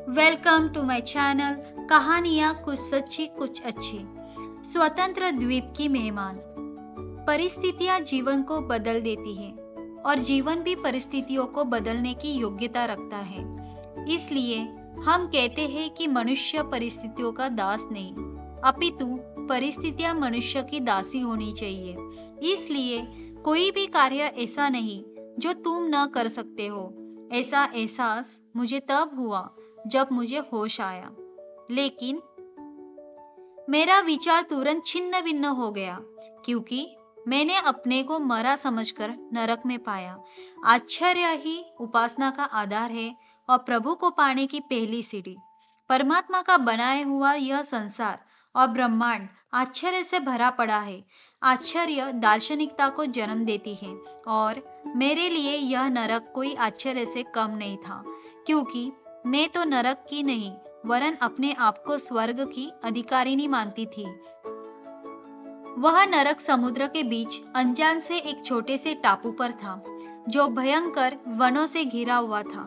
Welcome to my channel कहानियां कुछ सच्ची कुछ अच्छी। स्वतंत्र द्वीप की मेहमान। परिस्थितियां जीवन को बदल देती हैं और जीवन भी परिस्थितियों को बदलने की योग्यता रखता है। इसलिए हम कहते हैं कि मनुष्य परिस्थितियों का दास नहीं, अपितु परिस्थितियां मनुष्य की दासी होनी चाहिए। इसलिए कोई भी कार्य ऐसा नहीं जो तुम न कर सकते हो। ऐसा एहसास मुझे तब हुआ जब मुझे होश आया, लेकिन मेरा विचार तुरंत छिन्न भिन्न हो गया, क्योंकि मैंने अपने को मरा समझकर नरक में पाया। आश्चर्य ही उपासना का आधार है और प्रभु को पाने की पहली सीढ़ी। परमात्मा का बनाया हुआ यह संसार और ब्रह्मांड आश्चर्य से भरा पड़ा है। आश्चर्य दार्शनिकता को जन्म देती है और मेरे लिए यह नरक कोई आश्चर्य से कम नहीं था, क्योंकि मैं तो नरक की नहीं वरन अपने आप को स्वर्ग की अधिकारिणी मानती थी। वह नरक समुद्र के बीच अनजान से एक छोटे से टापू पर था, जो भयंकर वनों से घिरा हुआ था।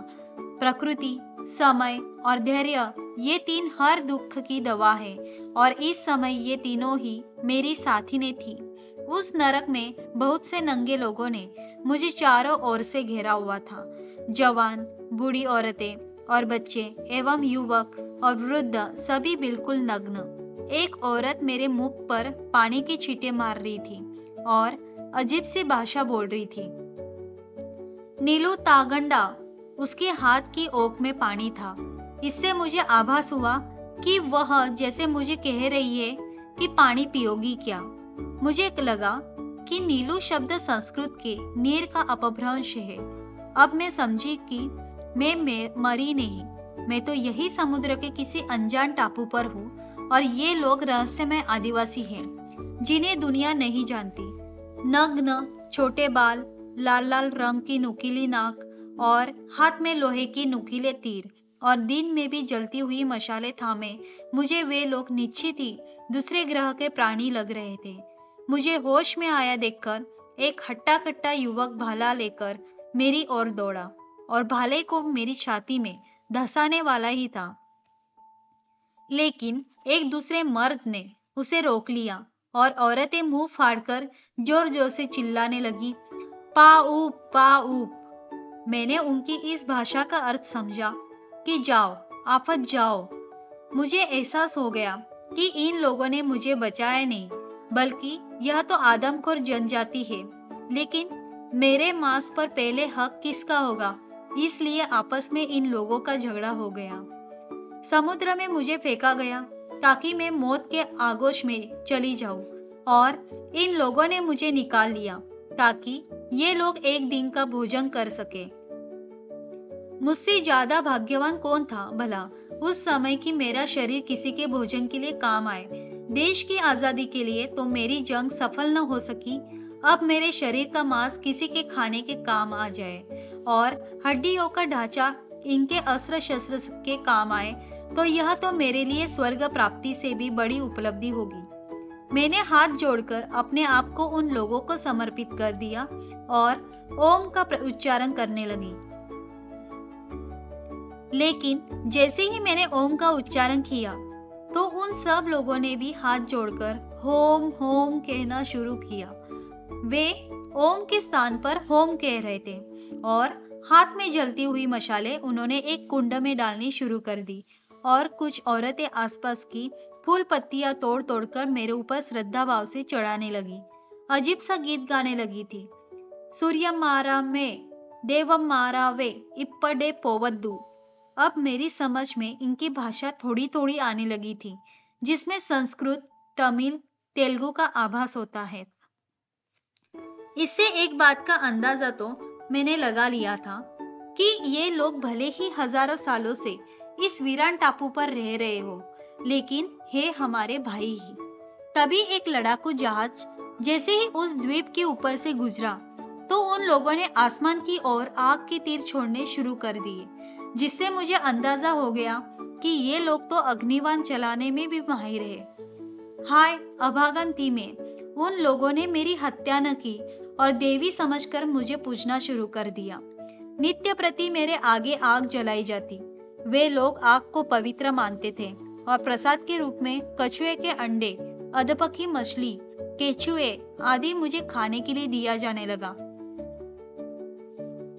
प्रकृति, समय और धैर्य, ये तीन हर दुख की दवा है और इस समय ये तीनों ही मेरी साथी थी। उस नरक में बहुत से नंगे लोगों ने मुझे चारों ओर से घेरा हुआ था। जवान, बूढ़ी औरतें और बच्चे एवं युवक और वृद्ध सभी बिल्कुल नग्न। एक औरत मेरे मुख पर पानी की छींटे मार रही थी और अजीब सी भाषा बोल रही थी। नीलू तागंडा, उसके हाथ की ओक में पानी था। इससे मुझे आभास हुआ कि वह जैसे मुझे कह रही है कि पानी पियोगी क्या। मुझे लगा कि नीलू शब्द संस्कृत के नीर का अपभ्रंश है। अब मैं समझी कि मैं मरी नहीं, मैं तो यही समुद्र के किसी अनजान टापू पर हूँ और ये लोग रहस्यमय आदिवासी हैं जिन्हें दुनिया नहीं जानती। नग्न, छोटे बाल, लाल लाल रंग की नुकीली नाक और हाथ में लोहे की नुकीले तीर और दिन में भी जलती हुई मशाले थामे मुझे वे लोग निश्चित ही दूसरे ग्रह के प्राणी लग रहे थे। मुझे होश में आया देखकर एक हट्टा कट्टा युवक भाला लेकर मेरी ओर दौड़ा और भाले को मेरी छाती में धंसाने वाला ही था, लेकिन एक दूसरे मर्द ने उसे रोक लिया और औरतें मुंह फाड़कर जोर जोर से चिल्लाने लगी, पाऊप पाऊप। मैंने उनकी इस भाषा का अर्थ समझा कि जाओ, आफत जाओ। मुझे एहसास हो गया कि इन लोगों ने मुझे बचाया नहीं, बल्कि यह तो आदमखोर जनजाति है। लेकिन मेरे मांस पर पहले हक किसका होगा, इसलिए आपस में इन लोगों का झगड़ा हो गया। समुद्र में मुझे फेंका गया ताकि मैं मौत के आगोश में चली जाऊं और इन लोगों ने मुझे निकाल लिया ताकि ये लोग एक दिन का भोजन कर सके। मुझसे ज्यादा भाग्यवान कौन था भला उस समय कि मेरा शरीर किसी के भोजन के लिए काम आए। देश की आजादी के लिए तो मेरी जंग सफल न हो सकी, अब मेरे शरीर का मांस किसी के खाने के काम आ जाए और हड्डियों का ढांचा इनके अस्त्र शस्त्र के काम आए, तो यह तो मेरे लिए स्वर्ग प्राप्ति से भी बड़ी उपलब्धि होगी। मैंने हाथ जोड़कर अपने आप को उन लोगों को समर्पित कर दिया और ओम का उच्चारण करने लगी। लेकिन जैसे ही मैंने ओम का उच्चारण किया तो उन सब लोगों ने भी हाथ जोड़कर होम होम कहना शुरू किया। वे ओम के स्थान पर होम कह रहे थे और हाथ में जलती हुई मशालें उन्होंने एक कुंड में डालनी शुरू कर दी और कुछ औरतें आसपास की फूल पत्तियां तोड़ तोड़कर मेरे ऊपर श्रद्धा भाव से चढ़ाने लगी। अजीब सा गीत गाने लगी थी। सूर्य मारा में देवम मारा वे इप्पडे पोवद्दू। अब मेरी समझ में इनकी भाषा थोड़ी थोड़ी आने लगी थी, जिसमें संस्कृत, तमिल, तेलुगु का आभास होता है। इससे एक बात का अंदाजा तो मैंने लगा लिया था कि ये लोग भले ही हजारों सालों से इस वीरान टापू पर रह रहे हो, लेकिन है हमारे भाई ही। तभी एक लड़ाकू जहाज जैसे ही उस द्वीप के ऊपर से गुजरा तो उन लोगों ने आसमान की ओर आग के तीर छोड़ने शुरू कर दिए, जिससे मुझे अंदाजा हो गया कि ये लोग तो अग्निबाण चलाने में भी माहिर है। हाय अभागन थी मैं, उन लोगों ने मेरी हत्या न की और देवी समझकर मुझे पूजना शुरू कर दिया। नित्य प्रति मेरे आगे आग जलाई जाती। वे लोग आग को पवित्र मानते थे और प्रसाद के रूप में कछुए के अंडे, अधपकी मछली, केचुए आदि मुझे खाने के लिए दिया जाने लगा।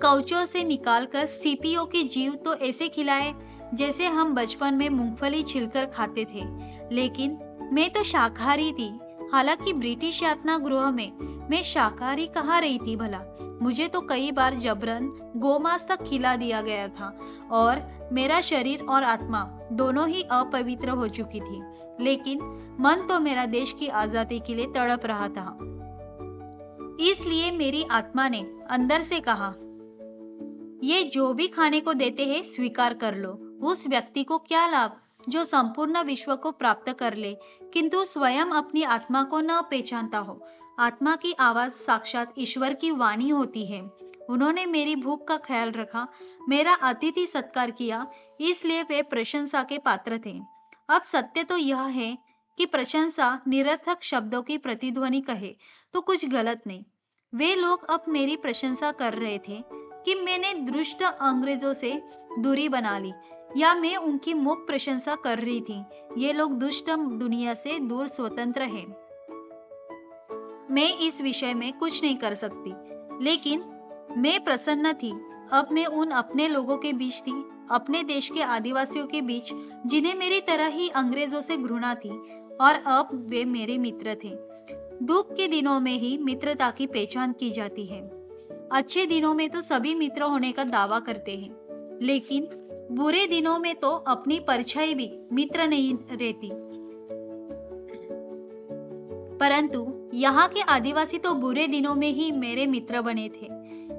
कौचों से निकालकर सीपियों के जीव तो ऐसे खिलाए जैसे हम बचपन में मूंगफली छिलकर खाते थे, लेकिन मैं तो शाकाहारी थी। हालांकि ब्रिटिश यातना गृह में मैं शाकाहारी कहाँ रही थी भला। मुझे तो कई बार जबरन गोमांस तक खिला दिया गया था और मेरा शरीर और आत्मा दोनों ही अपवित्र हो चुकी थी, लेकिन मन तो मेरा देश की आजादी के लिए तड़प रहा था। इसलिए मेरी आत्मा ने अंदर से कहा, ये जो भी खाने को देते हैं स्वीकार कर लो। उस व्यक्ति को क्या लाभ जो संपूर्ण विश्व को प्राप्त कर ले किंतु स्वयं अपनी आत्मा को न पहचानता हो। आत्मा की आवाज साक्षात ईश्वर की वाणी होती है। उन्होंने मेरी भूख का ख्याल रखा, मेरा अतिथि सत्कार किया, इसलिए वे प्रशंसा के पात्र थे। अब सत्य तो यह है कि प्रशंसा निरर्थक शब्दों की प्रतिध्वनि कहे तो कुछ गलत नहीं। वे लोग अब मेरी प्रशंसा कर रहे थे कि मैंने दुष्ट अंग्रेजों से दूरी बना ली, या मैं उनकी मुख प्रशंसा कर रही थी ये लोग दुष्ट दुनिया से दूर स्वतंत्र हैं। मैं इस विषय में कुछ नहीं कर सकती, लेकिन मैं प्रसन्न थी। अब मैं उन अपने लोगों के बीच थी, अपने देश के आदिवासियों के बीच, जिन्हें मेरी तरह ही अंग्रेजों से घृणा थी, और अब वे मेरे मित्र थे। दुख के दिनों में ही मित्रता की पहचान की जाती है। अच्छे दिनों में तो सभी मित्र होने का दावा करते हैं, लेकिन बुरे दिनों में तो अपनी परछाई भी मित्र नहीं रहती। परंतु यहाँ के आदिवासी तो बुरे दिनों में ही मेरे मित्र बने थे,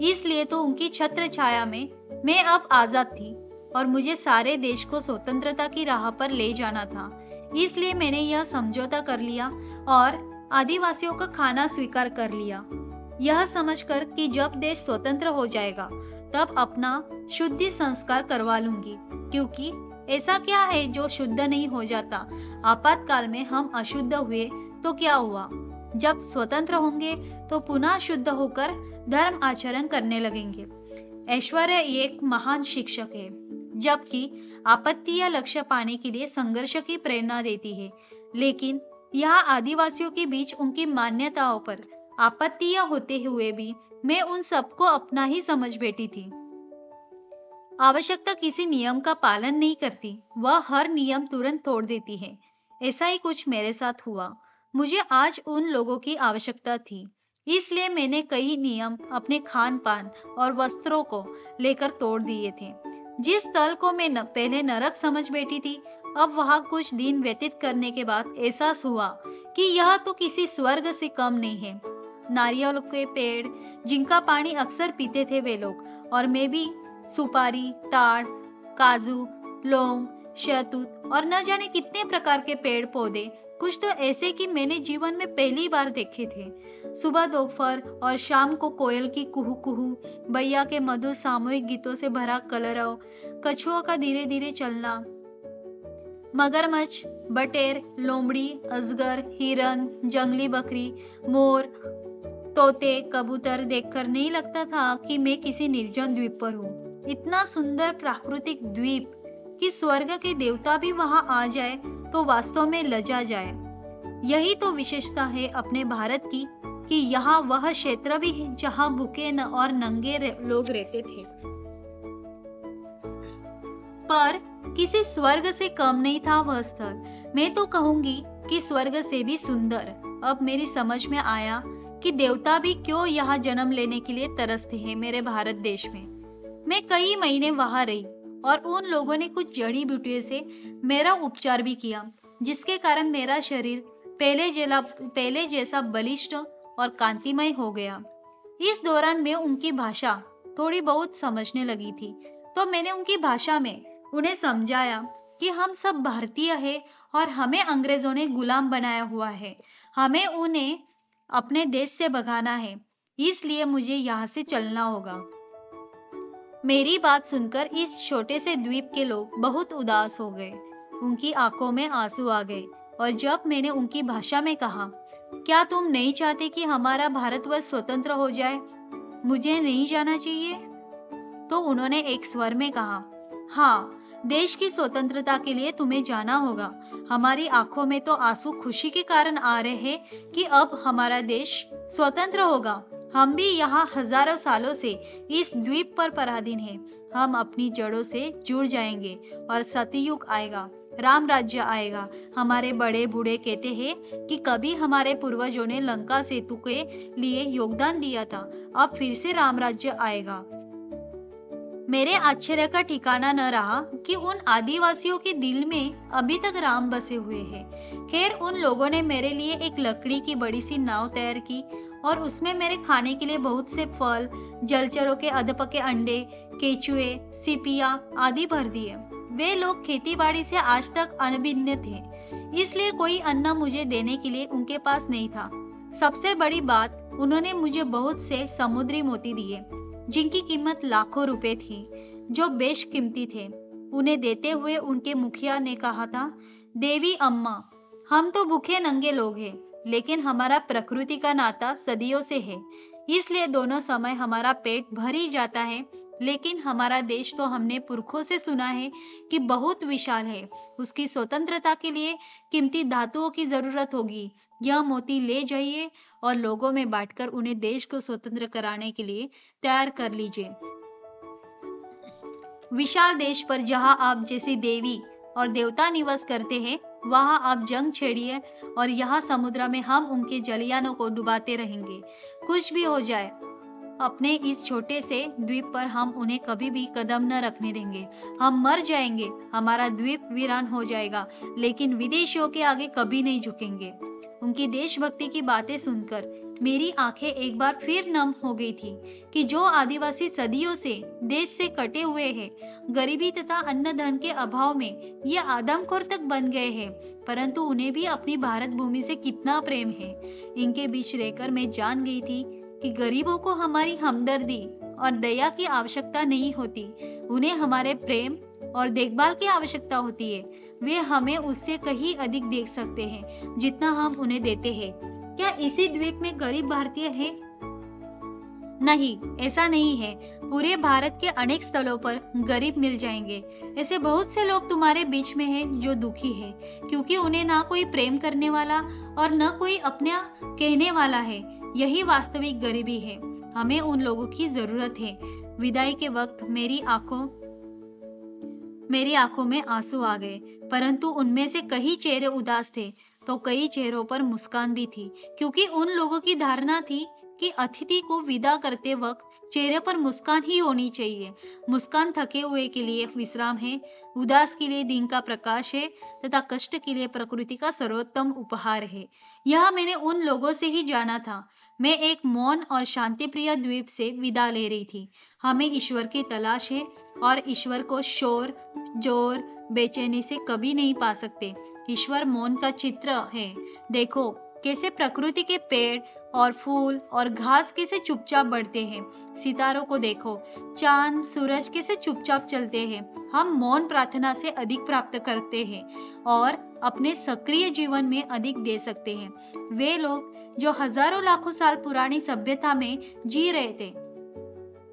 इसलिए तो उनकी छत्र छाया में मैं अब आजाद थी और मुझे सारे देश को स्वतंत्रता की राह पर ले जाना था। इसलिए मैंने यह समझौता कर लिया और आदिवासियों का खाना स्वीकार कर लिया, यह समझकर कि जब देश स्वतंत्र हो जाएगा तब अपना शुद्धि संस्कार करवा लूंगी, क्योंकि ऐसा क्या है जो शुद्ध नहीं हो जाता। आपातकाल में हम अशुद्ध हुए तो क्या हुआ, जब स्वतंत्र होंगे तो पुनः शुद्ध होकर धर्म आचरण करने लगेंगे। ऐश्वर्य एक महान शिक्षक है, जबकि आपत्ति या लक्ष्य पाने के लिए संघर्ष की प्रेरणा देती है। लेकिन यहाँ आदिवासियों के बीच उनकी मान्यताओं पर आपत्तियां होते हुए भी मैं उन सबको अपना ही समझ बैठी थी। आवश्यकता किसी नियम का पालन नहीं करती, वह हर नियम तुरंत तोड़ देती है। ऐसा ही कुछ मेरे साथ हुआ। मुझे आज उन लोगों की आवश्यकता थी, इसलिए मैंने कई नियम अपने खान पान और वस्त्रों को लेकर तोड़ दिए थे। जिस स्थल को मैं पहले नरक समझ बैठी थी, अब वहां कुछ दिन व्यतीत करने के बाद एहसास हुआ कि यह तो किसी स्वर्ग से कम नहीं है। नारियल के पेड़ जिनका पानी अक्सर पीते थे वे लोग, और मैं भी सुपारी, ताड़, काजू, लौंग, शहतूत और न जाने कितने प्रकार के पेड़ पौधे, कुछ तो ऐसे कि मैंने जीवन में पहली बार देखे थे। सुबह, दोपहर और शाम को कोयल की कुहू कुहू, बैया के मधुर सामूहिक गीतों से भरा कलरव, कछुओं का धीरे धीरे चलना, मगरमच्छ, बटेर, लोमड़ी, अजगर, हिरन, जंगली बकरी, मोर, तोते, कबूतर देखकर नहीं लगता था कि मैं किसी निर्जन द्वीप पर हूँ। इतना सुंदर प्राकृतिक द्वीप कि स्वर्ग के देवता भी वहां आ जाए तो वास्तव में लजा जाए। यही तो विशेषता है अपने भारत की कि यहाँ वह क्षेत्र भी है जहाँ भूखे और नंगे लोग रहते थे, पर किसी स्वर्ग से कम नहीं था वह स्थल। मैं तो कहूंगी कि स्वर्ग से भी सुंदर। अब मेरी समझ में आया कि देवता भी क्यों यहाँ जन्म लेने के लिए तरसते हैं मेरे भारत देश में। मैं कई महीने वहां रही और उन लोगों ने कुछ जड़ी बूटियों से मेरा उपचार भी किया, जिसके कारण मेरा शरीर पहले जैसा बलिष्ठ और कांतिमय हो गया। इस दौरान मैं उनकी भाषा थोड़ी बहुत समझने लगी थी, तो मैंने उनकी भाषा में उन्हें समझाया कि हम सब भारतीय हैं और हमें अंग्रेजों ने गुलाम बनाया हुआ है। हमें उन्हें अपने देश से भगाना है, इसलिए मुझे यहाँ से चलना होगा। मेरी बात सुनकर इस छोटे से द्वीप के लोग बहुत उदास हो गए। उनकी आंखों में आंसू आ गए और जब मैंने उनकी भाषा में कहा, क्या तुम नहीं चाहते कि हमारा भारतवर्ष स्वतंत्र हो जाए? मुझे नहीं जाना चाहिए? तो उन्होंने एक स्वर में कहा, हाँ, देश की स्वतंत्रता के लिए तुम्हें जाना होगा। हमारी आंखों में तो आंसू खुशी के कारण आ रहे हैं कि अब हमारा देश स्वतंत्र होगा। हम भी यहाँ हजारों सालों से इस द्वीप पर पराधीन हैं। हम अपनी जड़ों से जुड़ जाएंगे और सतयुग आएगा, राम राज्य आएगा। हमारे बड़े बूढ़े कहते हैं कि कभी हमारे पूर्वजों ने लंका सेतु के लिए योगदान दिया था, अब फिर से राम राज्य आएगा। मेरे आश्चर्य का ठिकाना न रहा कि उन आदिवासियों के दिल में अभी तक राम बसे हुए हैं। खैर, उन लोगों ने मेरे लिए एक लकड़ी की बड़ी सी नाव तैयार की और उसमें मेरे खाने के लिए बहुत से फल, जलचरों के अधपके अंडे, केचुए, सिपिया आदि भर दिए। वे लोग खेती बाड़ी से आज तक अनभिज्ञ थे, इसलिए कोई अन्न मुझे देने के लिए उनके पास नहीं था। सबसे बड़ी बात, उन्होंने मुझे बहुत से समुद्री मोती दिए, जिनकी कीमत लाखों रुपए थी, जो बेशकीमती थे। उन्हें देते हुए उनके मुखिया ने कहा था, देवी अम्मा, हम तो भूखे नंगे लोग हैं, लेकिन हमारा प्रकृति का नाता सदियों से है, इसलिए दोनों समय हमारा पेट भर ही जाता है। लेकिन हमारा देश तो हमने पुरखों से सुना है कि बहुत विशाल है। उसकी स्वतंत्रता के लिए कीमती धातुओं की जरूरत होगी। यह मोती ले जाइए और लोगों में बांटकर उन्हें देश को स्वतंत्र कराने के लिए तैयार कर लीजिए। विशाल देश पर जहां आप जैसी देवी और देवता निवास करते हैं, वहां आप जंग छेड़िए और यहाँ समुद्र में हम उनके जलियानों को डुबाते रहेंगे। कुछ भी हो जाए, अपने इस छोटे से द्वीप पर हम उन्हें कभी भी कदम न रखने देंगे। हम मर जाएंगे, हमारा द्वीप वीरान हो जाएगा, लेकिन विदेशियों के आगे कभी नहीं झुकेंगे। उनकी देशभक्ति की बातें सुनकर मेरी आंखें एक बार फिर नम हो गई थी कि जो आदिवासी सदियों से देश से कटे हुए हैं, गरीबी तथा अन्न धन के अभाव में ये आदमखोर तक बन गए हैं, परंतु उन्हें भी अपनी भारत भूमि से कितना प्रेम है। इनके बीच रहकर मैं जान गई थी कि गरीबों को हमारी हमदर्दी और दया की आवश्यकता नहीं होती, उन्हें हमारे प्रेम और देखभाल की आवश्यकता होती है। वे हमें उससे कहीं अधिक देख सकते हैं जितना हम उन्हें देते हैं। क्या इसी द्वीप में गरीब भारतीय हैं? नहीं, ऐसा नहीं है। पूरे भारत के अनेक स्थलों पर गरीब मिल जाएंगे। ऐसे बहुत से लोग तुम्हारे बीच में हैं जो दुखी हैं, क्योंकि उन्हें ना कोई प्रेम करने वाला और न कोई अपना कहने वाला है। यही वास्तविक गरीबी है। हमें उन लोगों की जरूरत है। विदाई के वक्त मेरी आंखों में आंसू आ गए, परंतु उनमें से कई चेहरे उदास थे तो कई चेहरों पर मुस्कान भी थी, क्योंकि उन लोगों की धारणा थी कि अतिथि को विदा करते वक्त चेहरे पर मुस्कान ही होनी चाहिए। मुस्कान थके हुए के लिए विश्राम है, उदास के लिए दिन का प्रकाश है तथा कष्ट के लिए प्रकृति का सर्वोत्तम उपहार है। यह मैंने उन लोगों से ही जाना था। मैं एक मौन और शांतिप्रिय द्वीप से विदा ले रही थी। हमें ईश्वर की तलाश है और ईश्वर को शोर, जोर, बेचैनी से कभी नहीं पा सकते। ईश्वर मौन का चित्र है। देखो कैसे प्रकृति के पेड़ और फूल और घास कैसे चुपचाप बढ़ते हैं। सितारों को देखो, चांद, सूरज कैसे चुपचाप चलते हैं। हम मौन प्रार्थना से अधिक प्राप्त करते हैं और अपने सक्रिय जीवन में अधिक दे सकते हैं। वे लोग जो हजारों लाखों साल पुरानी सभ्यता में जी रहे थे,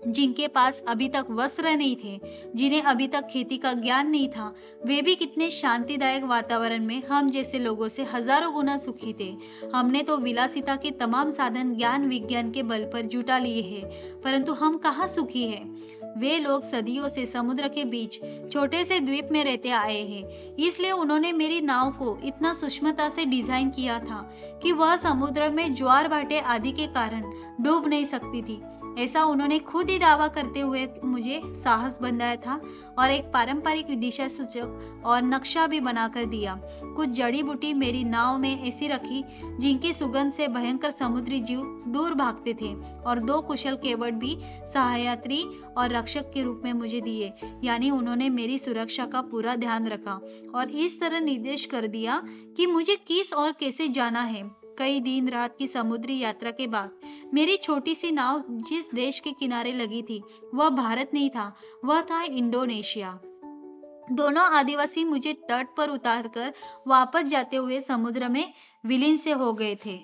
जिनके पास अभी तक वस्त्र नहीं थे, जिन्हें अभी तक खेती का ज्ञान नहीं था, वे भी कितने शांतिदायक वातावरण में हम जैसे लोगों से हजारों गुना सुखी थे। हमने तो विलासिता के तमाम साधन ज्ञान विज्ञान के बल पर जुटा लिए हैं, परंतु हम कहाँ सुखी हैं। वे लोग सदियों से समुद्र के बीच छोटे से द्वीप में रहते आए हैं, इसलिए उन्होंने मेरी नाव को इतना सूक्ष्मता से डिजाइन किया था कि वह समुद्र में ज्वार भाटे आदि के कारण डूब नहीं सकती थी। ऐसा उन्होंने खुद ही दावा करते हुए मुझे साहस बंधाया था और एक पारंपरिक दिशा सूचक और नक्शा भी बनाकर दिया। कुछ जड़ी बूटी मेरी नाव में ऐसी रखी जिनकी सुगंध से भयंकर समुद्री जीव दूर भागते थे, और 2 कुशल केवट भी सहायत्री और रक्षक के रूप में मुझे दिए। यानी उन्होंने मेरी सुरक्षा का पूरा ध्यान रखा और इस तरह निर्देश कर दिया कि मुझे किस और कैसे जाना है। कई दिन रात की समुद्री यात्रा के बाद मेरी छोटी सी नाव जिस देश के किनारे लगी थी, वह भारत नहीं था, वह था इंडोनेशिया। दोनों आदिवासी मुझे तट पर उतारकर वापस जाते हुए समुद्र में विलीन से हो गए थे।